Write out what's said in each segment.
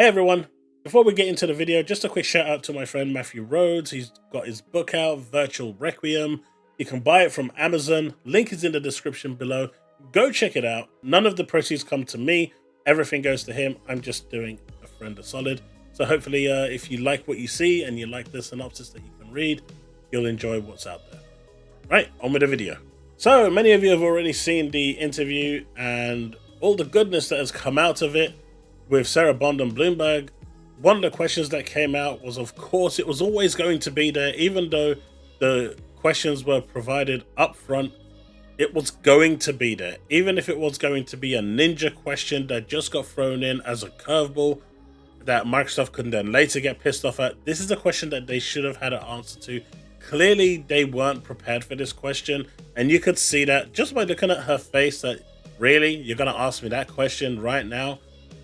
Hey everyone, before we get into the video, just a quick shout out to my friend Matthew Rhodes. He's got his book out, Virtual Requiem. You can buy it from Amazon. Link is in the description below. Go check it out. None of the proceeds come to me. Everything goes to him. I'm just doing a friend a solid. So hopefully if you like what you see and you like the synopsis that you can read, you'll enjoy what's out there. Right, on with the video. So many of you have already seen the interview and all the goodness that has come out of it with Sarah Bond and Bloomberg. One of the questions that came out was, of course, it was always going to be there, even though the questions were provided up front. It was going to be there, even if it was going to be a ninja question that just got thrown in as a curveball that Microsoft could then later get pissed off at. This is a question that they should have had an answer to. Clearly, they weren't prepared for this question, and you could see that just by looking at her face that, really, you're going to ask me that question right now,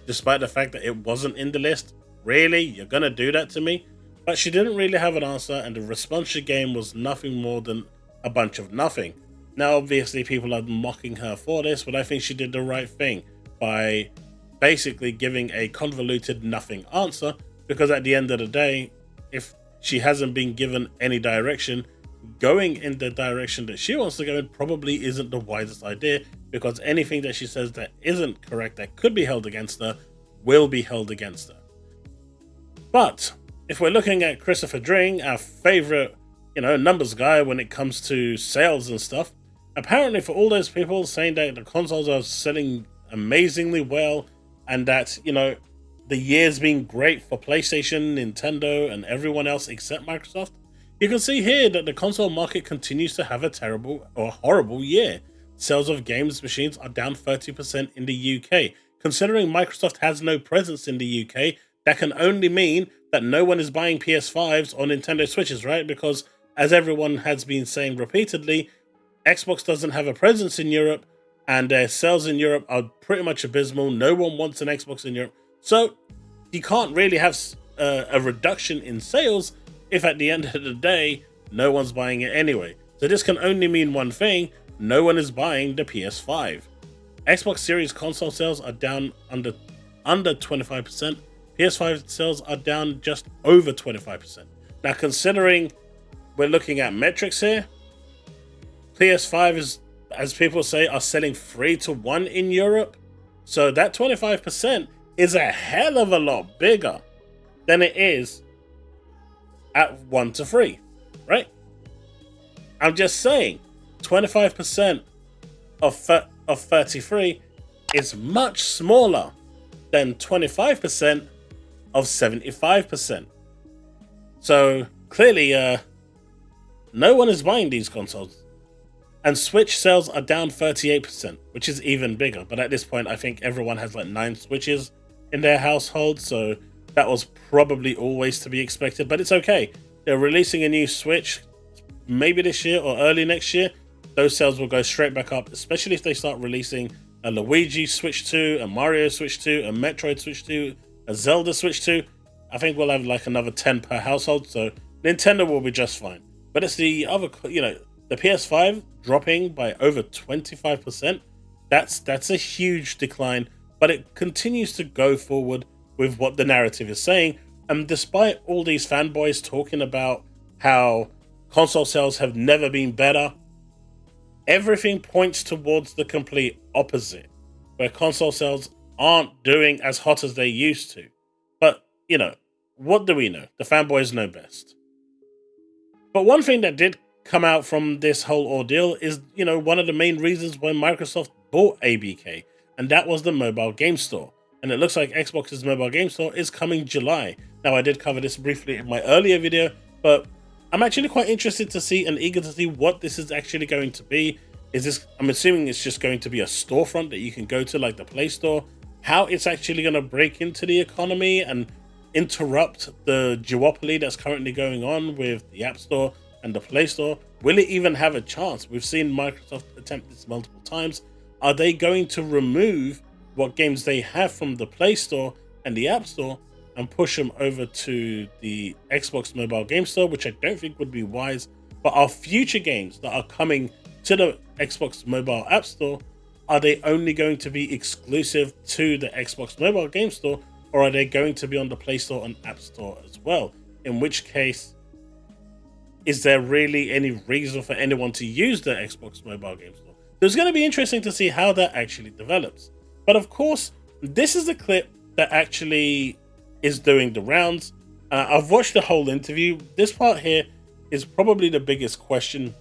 despite the fact that it wasn't in the list? Really? You're going to do that to me? But she didn't really have an answer, and the response she gave was nothing more than a bunch of nothing. Now, obviously, people are mocking her for this, but I think she did the right thing by basically giving a convoluted nothing answer, because at the end of the day, if she hasn't been given any direction, going in the direction that she wants to go in probably isn't the wisest idea, because anything that she says that isn't correct, that could be held against her, will be held against her. But if we're looking at Christopher Dring, our favorite, numbers guy when it comes to sales and stuff, apparently for all those people saying that the consoles are selling amazingly well and that, the year's been great for PlayStation, Nintendo, and everyone else except Microsoft, you can see here that the console market continues to have a terrible or horrible year. Sales of games machines are down 30% in the UK. Considering Microsoft has no presence in the UK, that can only mean that no one is buying PS5s or Nintendo Switches, right? Because as everyone has been saying repeatedly, Xbox doesn't have a presence in Europe and their sales in Europe are pretty much abysmal. No one wants an Xbox in Europe. So you can't really have a reduction in sales if at the end of the day, no one's buying it anyway. So this can only mean one thing: no one is buying the PS5. Xbox Series console sales are down under 25%. PS5 sales are down just over 25%. Now, considering we're looking at metrics here, PS5 is, as people say, are selling 3-to-1 in Europe. So that 25% is a hell of a lot bigger than it is at 1-to-3, right? I'm just saying, 25% of 33 is much smaller than 25% of 75%. So clearly, no one is buying these consoles. And Switch sales are down 38%, which is even bigger. But at this point, I think everyone has like 9 Switches in their household, so that was probably always to be expected, but it's okay. They're releasing a new Switch maybe this year or early next year. Those sales will go straight back up, especially if they start releasing a Luigi Switch 2, a Mario Switch 2, a Metroid Switch 2, a Zelda Switch 2. I think we'll have like another 10 per household, so Nintendo will be just fine. But it's the other, the PS5 dropping by over 25%. That's a huge decline, but it continues to go forward with what the narrative is saying. And despite all these fanboys talking about how console sales have never been better, everything points towards the complete opposite, where console sales aren't doing as hot as they used to. But, what do we know? The fanboys know best. But one thing that did come out from this whole ordeal is, one of the main reasons why Microsoft bought ABK, and that was the mobile game store. And it looks like Xbox's mobile game store is coming July. Now, I did cover this briefly in my earlier video, but I'm actually quite interested to see and eager to see what this is actually going to be. I'm assuming it's just going to be a storefront that you can go to like the Play Store. How it's actually going to break into the economy and interrupt the duopoly that's currently going on with the App Store and the Play Store. Will it even have a chance? We've seen Microsoft attempt this multiple times. Are they going to remove what games they have from the Play Store and the App Store and push them over to the Xbox Mobile Game Store, which I don't think would be wise? But are future games that are coming to the Xbox Mobile App Store, are they only going to be exclusive to the Xbox Mobile Game Store, or are they going to be on the Play Store and App Store as well? In which case, is there really any reason for anyone to use the Xbox mobile game store? It's going to be interesting to see how that actually develops. But of course, this is the clip that actually is doing the rounds. I've watched the whole interview. This part here is probably the biggest question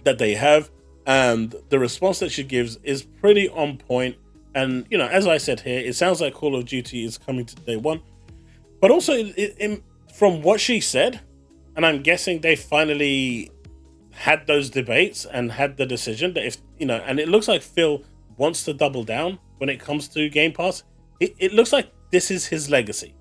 that they have, and the response that she gives is pretty on point. And, you know, as I said here, it sounds like Call of Duty is coming to day one. But also, from what she said, and I'm guessing they finally had those debates and had the decision that if, you know, and it looks like Phil wants to double down when it comes to Game Pass. It looks like this is his legacy.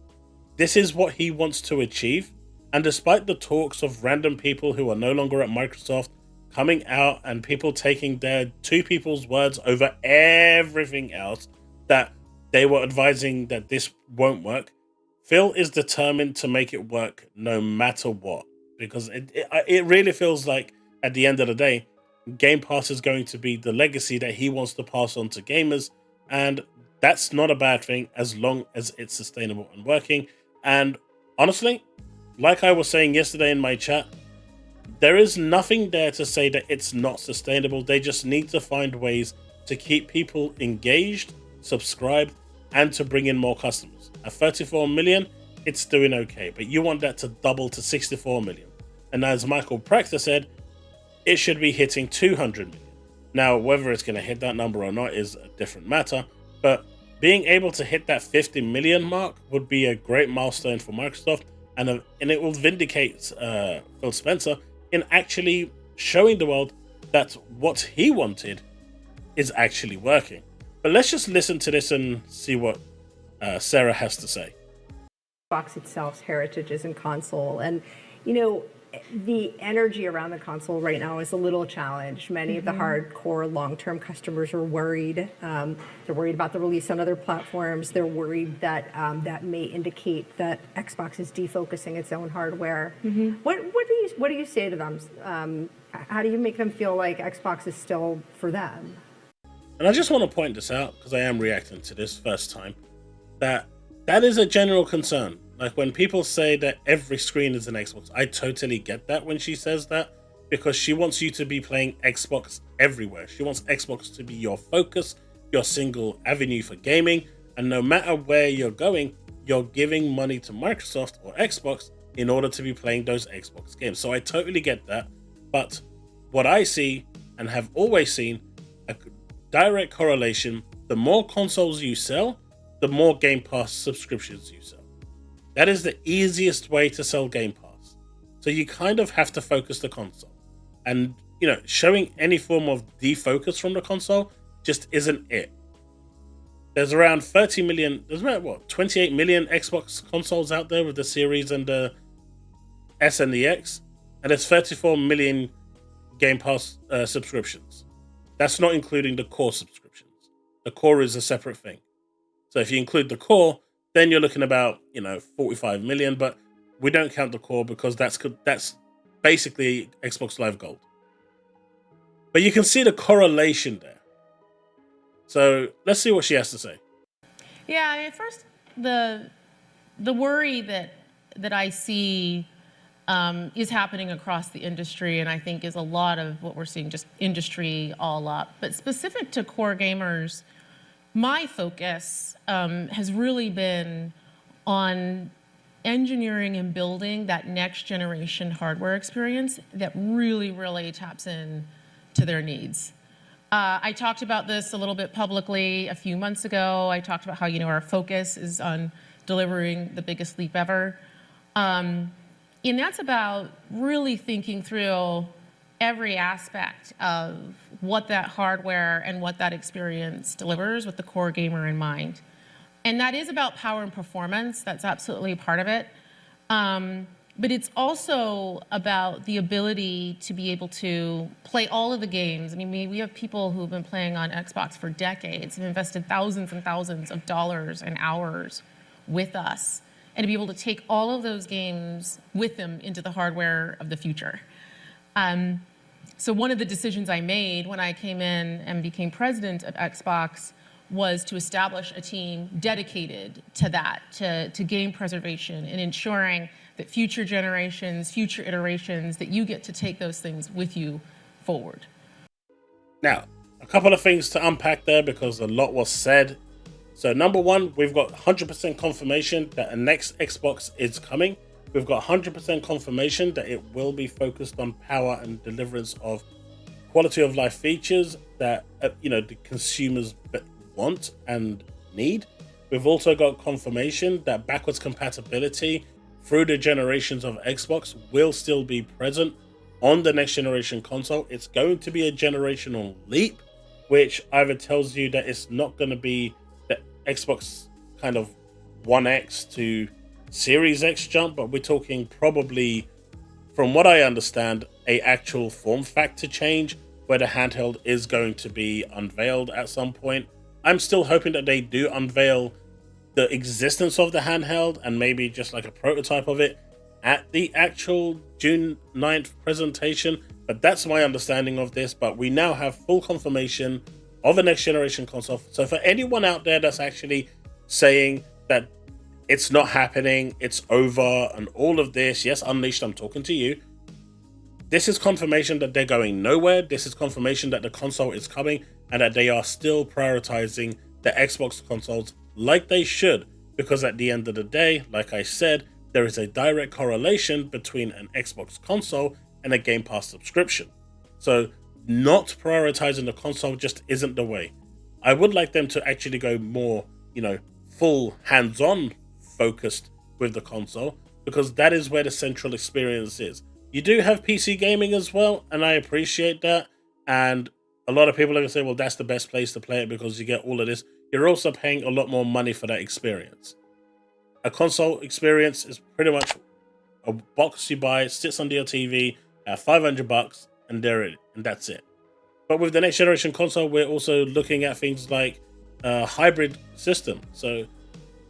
This is what he wants to achieve. And despite the talks of random people who are no longer at Microsoft coming out and people taking their two people's words over everything else, that they were advising that this won't work, Phil is determined to make it work no matter what, because it really feels like at the end of the day, Game Pass is going to be the legacy that he wants to pass on to gamers, and that's not a bad thing as long as it's sustainable and working. And honestly, like I was saying yesterday in my chat, there is nothing there to say that it's not sustainable. They just need to find ways to keep people engaged, subscribed, and to bring in more customers. At 34 million, it's doing okay, but you want that to double to 64 million. And as Michael Proctor said, it should be hitting 200 million. Now, whether it's going to hit that number or not is a different matter, but being able to hit that 50 million mark would be a great milestone for Microsoft, and it will vindicate Phil Spencer in actually showing the world that what he wanted is actually working. But let's just listen to this and see what Sarah has to say. Xbox itself's heritage is in console, and you know, the energy around the console right now is a little challenged. Many of the hardcore long-term customers are worried. They're worried about the release on other platforms. They're worried that that may indicate that Xbox is defocusing its own hardware. What do you say to them? How do you make them feel like Xbox is still for them? And I just want to point this out, because I am reacting to this first time, that is a general concern. Like when people say that every screen is an Xbox, I totally get that when she says that, because she wants you to be playing Xbox everywhere. She wants Xbox to be your focus, your single avenue for gaming, and no matter where you're going, you're giving money to Microsoft or Xbox in order to be playing those Xbox games. So I totally get that, but what I see and have always seen, a direct correlation, the more consoles you sell, the more Game Pass subscriptions you sell. That is the easiest way to sell Game Pass. So you kind of have to focus the console. And, you know, showing any form of defocus from the console just isn't it. There's around 30 million, there's about, what, 28 million Xbox consoles out there with the Series and the S and the X. And there's 34 million Game Pass subscriptions. That's not including the core subscriptions. The core is a separate thing. So if you include the core, then you're looking about, you know, 45 million, but we don't count the core because that's basically Xbox Live Gold. But you can see the correlation there. So let's see what she has to say. Yeah, I mean, first, the worry that I see is happening across the industry, and I think is a lot of what we're seeing, just industry all up. But specific to core gamers, my focus has really been on engineering and building that next generation hardware experience that really, really taps in to their needs. I talked about this a little bit publicly a few months ago. I talked about how, you know, our focus is on delivering the biggest leap ever. And that's about really thinking through every aspect of what that hardware and what that experience delivers with the core gamer in mind. And that is about power and performance. That's absolutely a part of it. But it's also about the ability to be able to play all of the games. I mean, we have people who've been playing on Xbox for decades, have invested thousands and thousands of dollars and hours with us, and to be able to take all of those games with them into the hardware of the future. So one of the decisions I made when I came in and became president of Xbox was to establish a team dedicated to that, to game preservation and ensuring that future generations, future iterations, that you get to take those things with you forward. Now, a couple of things to unpack there because a lot was said. So number one, we've got 100% confirmation that a next Xbox is coming. We've got 100% confirmation that it will be focused on power and deliverance of quality of life features that the consumers want and need. We've also got confirmation that backwards compatibility through the generations of Xbox will still be present on the next generation console. It's going to be a generational leap, which either tells you that it's not going to be the Xbox kind of 1X to Series X jump, but we're talking probably, from what I understand, a actual form factor change where the handheld is going to be unveiled at some point. I'm still hoping that they do unveil the existence of the handheld and maybe just like a prototype of it at the actual June 9th presentation, but that's my understanding of this. But we now have full confirmation of a next generation console. So for anyone out there that's actually saying that it's not happening, it's over, and all of this, yes, Unleashed, I'm talking to you. This is confirmation that they're going nowhere. This is confirmation that the console is coming and that they are still prioritizing the Xbox consoles like they should, because at the end of the day, like I said, there is a direct correlation between an Xbox console and a Game Pass subscription. So not prioritizing the console just isn't the way. I would like them to actually go more, full hands-on focused with the console, because that is where the central experience is. You do have PC gaming as well, and I appreciate that. And a lot of people are going to say, well, that's the best place to play it because you get all of this. You're also paying a lot more money for that experience. A console experience is pretty much a box you buy, sits under your TV at $500, and that's it. But with the next generation console, we're also looking at things like a hybrid system. So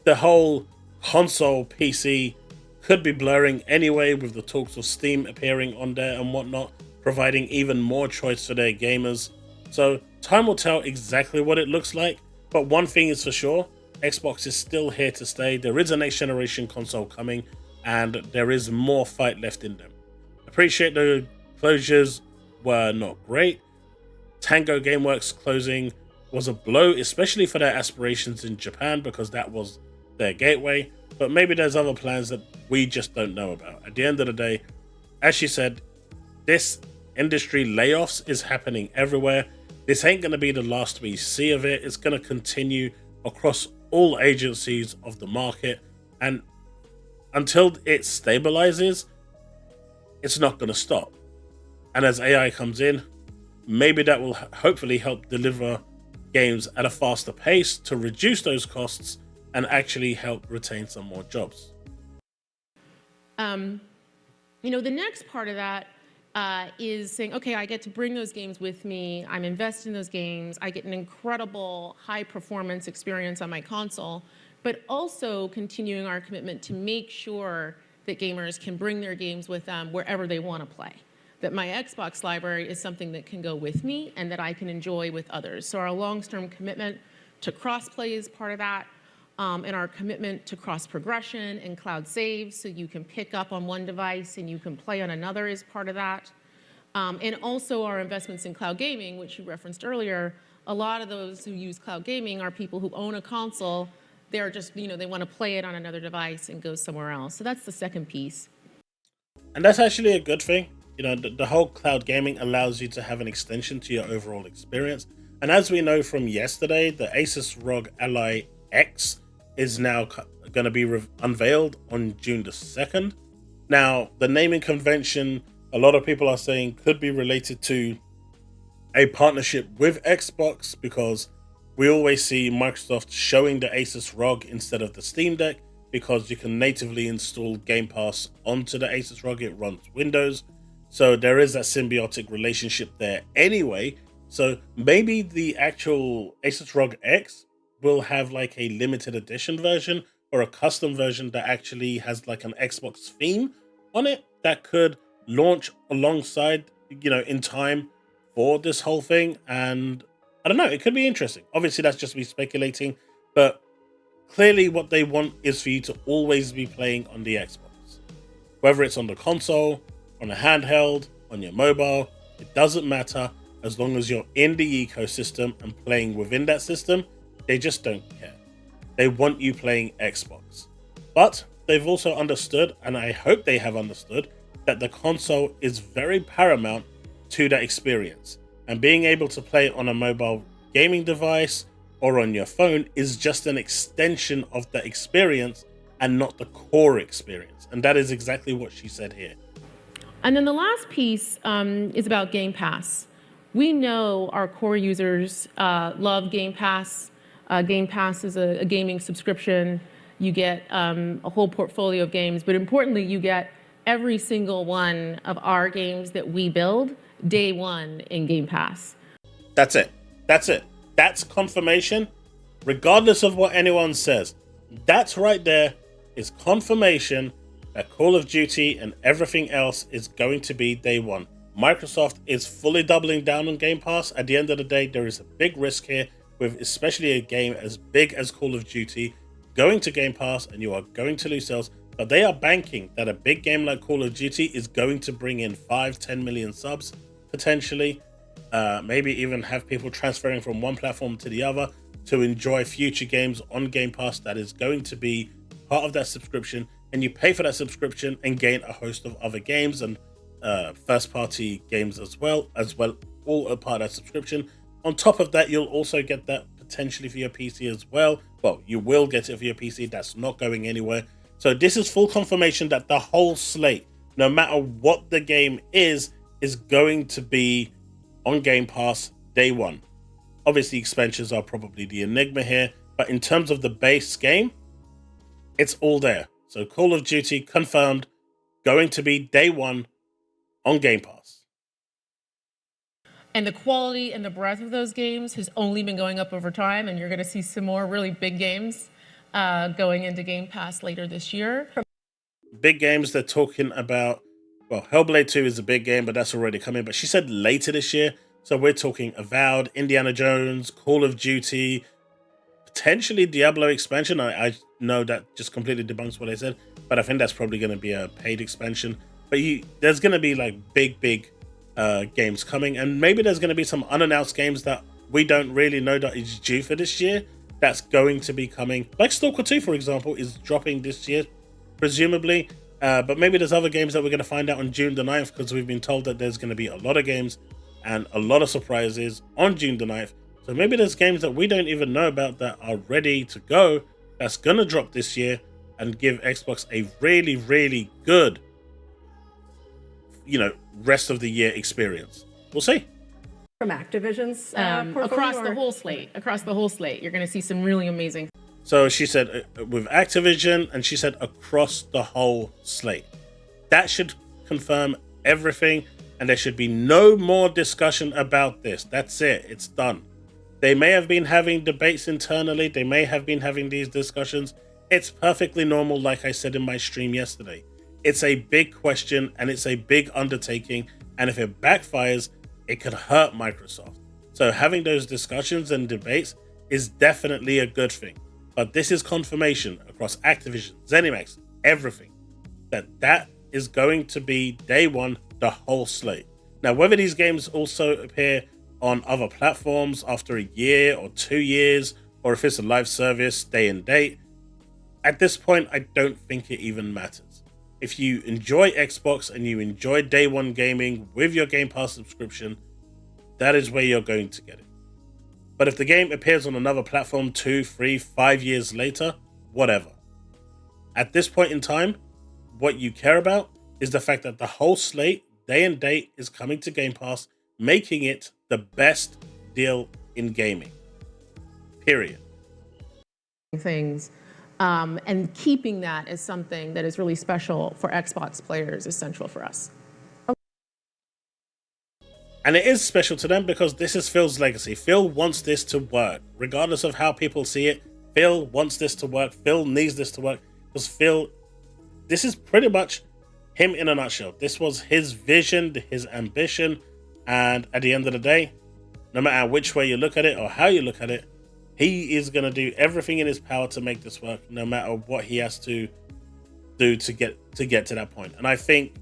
the whole console PC could be blurring anyway, with the talks of Steam appearing on there and whatnot, providing even more choice for their gamers. So time will tell exactly what it looks like, but one thing is for sure, Xbox is still here to stay. There is a next generation console coming, and there is more fight left in them. Appreciate the closures were not great. Tango Gameworks closing was a blow, especially for their aspirations in Japan, because that was their gateway. But maybe there's other plans that we just don't know about. At the end of the day, as she said, this industry layoffs is happening everywhere. This ain't going to be the last we see of it. It's going to continue across all agencies of the market. And until it stabilizes, it's not going to stop. And as AI comes in, maybe that will hopefully help deliver games at a faster pace to reduce those costs and actually help retain some more jobs. The next part of that is saying, okay, I get to bring those games with me. I'm invested in those games. I get an incredible high performance experience on my console, but also continuing our commitment to make sure that gamers can bring their games with them wherever they want to play. That my Xbox library is something that can go with me and that I can enjoy with others. So our long-term commitment to cross-play is part of that. And our commitment to cross-progression and cloud saves, so you can pick up on one device and you can play on another, is part of that. And also our investments in cloud gaming, which you referenced earlier. A lot of those who use cloud gaming are people who own a console. They're just, they want to play it on another device and go somewhere else. So that's the second piece. And that's actually a good thing. The whole cloud gaming allows you to have an extension to your overall experience. And as we know from yesterday, the Asus ROG Ally X is now going to be unveiled on June the 2nd. Now, the naming convention, a lot of people are saying, could be related to a partnership with Xbox, because we always see Microsoft showing the Asus ROG instead of the Steam Deck, because you can natively install Game Pass onto the Asus ROG. It runs Windows. So there is that symbiotic relationship there anyway. So maybe the actual Asus ROG X will have like a limited edition version or a custom version that actually has like an Xbox theme on it that could launch alongside, in time for this whole thing. And I don't know. It could be interesting. Obviously, that's just me speculating, but clearly what they want is for you to always be playing on the Xbox. Whether it's on the console, on a handheld, on your mobile, it doesn't matter as long as you're in the ecosystem and playing within that system. They just don't care. They want you playing Xbox. But they've also understood, and I hope they have understood, that the console is very paramount to that experience. And being able to play on a mobile gaming device or on your phone is just an extension of the experience and not the core experience. And that is exactly what she said here. And then the last piece is about Game Pass. We know our core users love Game Pass. Game Pass is a gaming subscription. You get a whole portfolio of games, but importantly, you get every single one of our games that we build day one in Game Pass. That's it. That's it. That's confirmation, regardless of what anyone says. That's right there is confirmation that Call of Duty and everything else is going to be day one. Microsoft is fully doubling down on Game Pass. At the end of the day, there is a big risk here with especially a game as big as Call of Duty going to Game Pass, and you are going to lose sales. But they are banking that a big game like Call of Duty is going to bring in 5-10 million subs, potentially. Maybe even have people transferring from one platform to the other to enjoy future games on Game Pass that is going to be part of that subscription. And you pay for that subscription and gain a host of other games and first-party games as well, all a part of that subscription. On top of that, you'll also get that potentially for your PC as well. Well, you will get it for your PC. That's not going anywhere. So this is full confirmation that the whole slate, no matter what the game is going to be on Game Pass day one. Obviously, expansions are probably the enigma here, but in terms of the base game, it's all there. So Call of Duty confirmed, going to be day one on Game Pass. And the quality and the breadth of those games has only been going up over time, and you're going to see some more really big games going into Game Pass later this year. Big games they're talking about, well, Hellblade 2 is a big game, but that's already coming. But she said later this year, so we're talking Avowed, Indiana Jones, Call of Duty, potentially Diablo expansion. I know that just completely debunks what I said, but I think that's probably going to be a paid expansion. But there's going to be like big games coming, and maybe there's going to be some unannounced games that we don't really know that is due for this year that's going to be coming. Like Stalker 2, for example, is dropping this year, presumably. But maybe there's other games that we're going to find out on June the 9th, because we've been told that there's going to be a lot of games and a lot of surprises on June the 9th. So maybe there's games that we don't even know about that are ready to go that's going to drop this year and give Xbox a really, really good, rest of the year experience. We'll see. From Activision's across the whole slate, you're going to see some really amazing. So she said with Activision, and she said across the whole slate. That should confirm everything, and there should be no more discussion about this. That's it. It's done. They may have been having debates internally. They may have been having these discussions. It's perfectly normal, like I said in my stream yesterday. It's a big question, and it's a big undertaking, and if it backfires, it could hurt Microsoft. So having those discussions and debates is definitely a good thing. But this is confirmation across Activision, ZeniMax, everything, that is going to be day one, the whole slate. Now, whether these games also appear on other platforms after a year or 2 years, or if it's a live service day and date, at this point, I don't think it even matters. If you enjoy Xbox and you enjoy day one gaming with your Game Pass subscription, that is where you're going to get it. But if the game appears on another platform 2, 3, 5 years later, whatever. At this point in time, what you care about is the fact that the whole slate, day and date, is coming to Game Pass, making it the best deal in gaming. Period. Things. And keeping that as something that is really special for Xbox players is central for us. And it is special to them because this is Phil's legacy. Phil wants this to work. Regardless of how people see it, Phil wants this to work. Phil needs this to work. Because this is pretty much him in a nutshell. This was his vision, his ambition. And at the end of the day, no matter which way you look at it or how you look at it, he is going to do everything in his power to make this work, no matter what he has to do to get to that point. And I think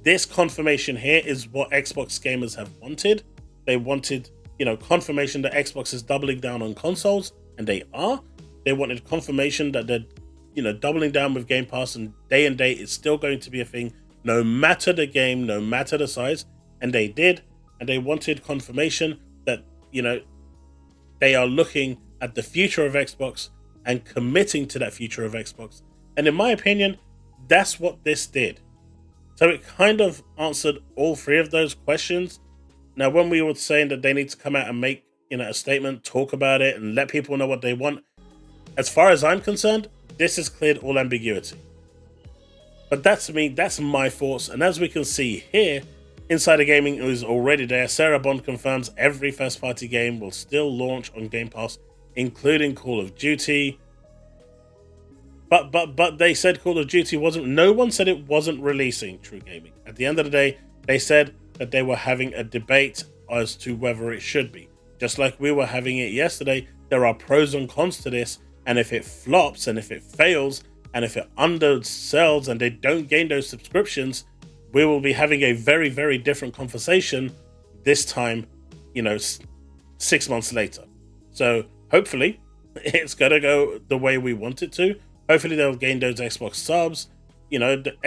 this confirmation here is what Xbox gamers have wanted. They wanted, confirmation that Xbox is doubling down on consoles, and they are. They wanted confirmation that they're, doubling down with Game Pass, and day and date is still going to be a thing, no matter the game, no matter the size. And they did. And they wanted confirmation that, they are looking at the future of Xbox and committing to that future of Xbox. And in my opinion, that's what this did. So it kind of answered all three of those questions. Now, when we were saying that they need to come out and make, a statement, talk about it, and let people know what they want, as far as I'm concerned, this has cleared all ambiguity. But that's me, that's my thoughts. And as we can see here, Insider Gaming is already there. Sarah Bond confirms every first-party game will still launch on Game Pass, including Call of Duty. But they said Call of Duty wasn't... No one said it wasn't releasing, True Gaming. At the end of the day, they said that they were having a debate as to whether it should be. Just like we were having it yesterday, there are pros and cons to this, and if it flops, and if it fails, and if it undersells, and they don't gain those subscriptions, we will be having a very, very different conversation this time, 6 months later. So hopefully it's going to go the way we want it to. Hopefully they'll gain those Xbox subs. The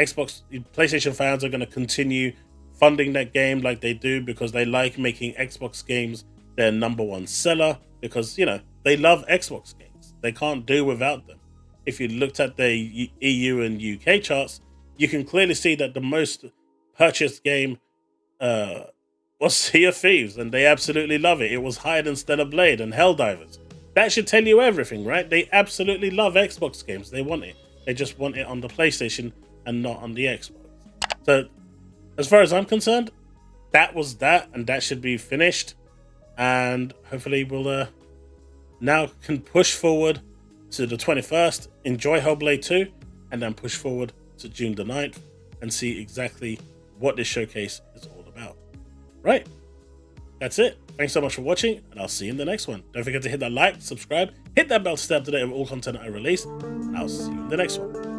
PlayStation fans are going to continue funding that game like they do, because they like making Xbox games their #1 seller, because, they love Xbox games. They can't do without them. If you looked at the EU and UK charts, you can clearly see that the most purchased game was Sea of Thieves, and they absolutely love it. It was higher than Stellar Blade and Helldivers. That should tell you everything, right? They absolutely love Xbox games. They want it. They just want it on the PlayStation and not on the Xbox. So, as far as I'm concerned, that was that, and that should be finished. And hopefully we'll now can push forward to the 21st, enjoy Hellblade 2, and then push forward to June the 9th and see exactly what this showcase is all about. Right, that's it. Thanks so much for watching, and I'll see you in the next one. Don't forget to hit that like, subscribe, hit that bell to stay up to date with all content I release, and I'll see you in the next one.